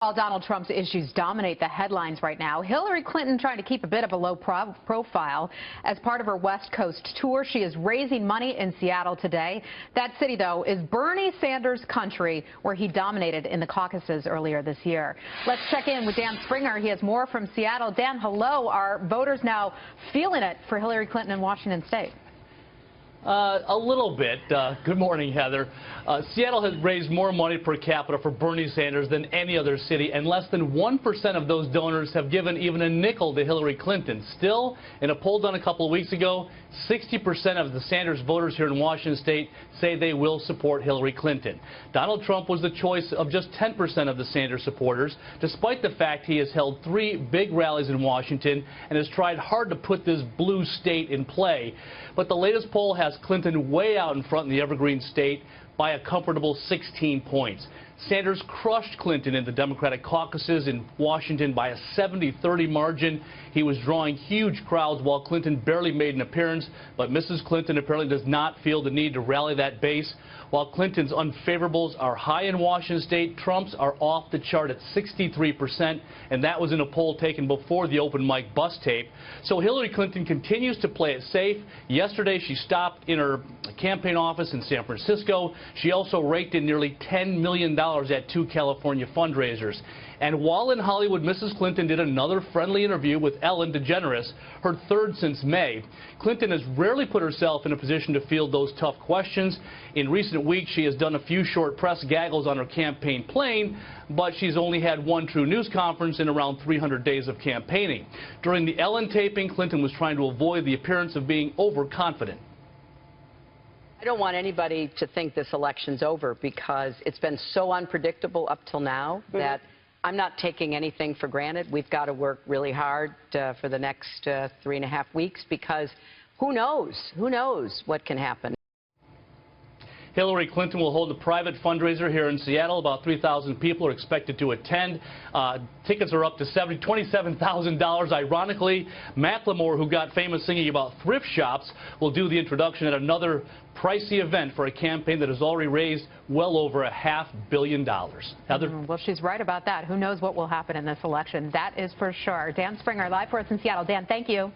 While Donald Trump's issues dominate the headlines right now, Hillary Clinton trying to keep a bit of a low profile. As part of her West Coast tour, she is raising money in Seattle today. That city, though, is Bernie Sanders' country, where he dominated in the caucuses earlier this year. Let's check in with Dan Springer. He has more from Seattle. Dan, hello. Are voters now feeling it for Hillary Clinton in Washington State? A little bit. Good morning, Heather. Seattle has raised more money per capita for Bernie Sanders than any other city, and less than 1% of those donors have given even a nickel to Hillary Clinton. Still, in a poll done a couple of weeks ago, 60% of the Sanders voters here in Washington State say they will support Hillary Clinton. Donald Trump was the choice of just 10% of the Sanders supporters, despite the fact he has held 3 big rallies in Washington and has tried hard to put this blue state in play. But the latest poll has Clinton way out in front in the Evergreen State by a comfortable 16 points. Sanders crushed Clinton in the Democratic caucuses in Washington by a 70-30 margin. He was drawing huge crowds while Clinton barely made an appearance, but Mrs. Clinton apparently does not feel the need to rally that base. While Clinton's unfavorables are high in Washington State, Trump's are off the chart at 63%, and that was in a poll taken before the open mic bus tape. So Hillary Clinton continues to play it safe. Yesterday, she stopped in her campaign office in San Francisco. She also raked in nearly $10 million at 2 California fundraisers. And while in Hollywood, Mrs. Clinton did another friendly interview with Ellen DeGeneres, her 3rd since May. Clinton has rarely put herself in a position to field those tough questions. In recent weeks, she has done a few short press gaggles on her campaign plane, but she's only had one true news conference in around 300 days of campaigning. During the Ellen taping, Clinton was trying to avoid the appearance of being overconfident. I don't want anybody to think this election's over, because it's been so unpredictable up till now that I'm not taking anything for granted. We've got to work really hard for the next 3.5 weeks, because who knows what can happen. Hillary Clinton will hold a private fundraiser here in Seattle. About 3,000 people are expected to attend. Tickets are up to $27,000. Ironically, Macklemore, who got famous singing about thrift shops, will do the introduction at another pricey event for a campaign that has already raised well over $500 million. Heather? Well, she's right about that. Who knows what will happen in this election? That is for sure. Dan Springer, live for us in Seattle. Dan, thank you.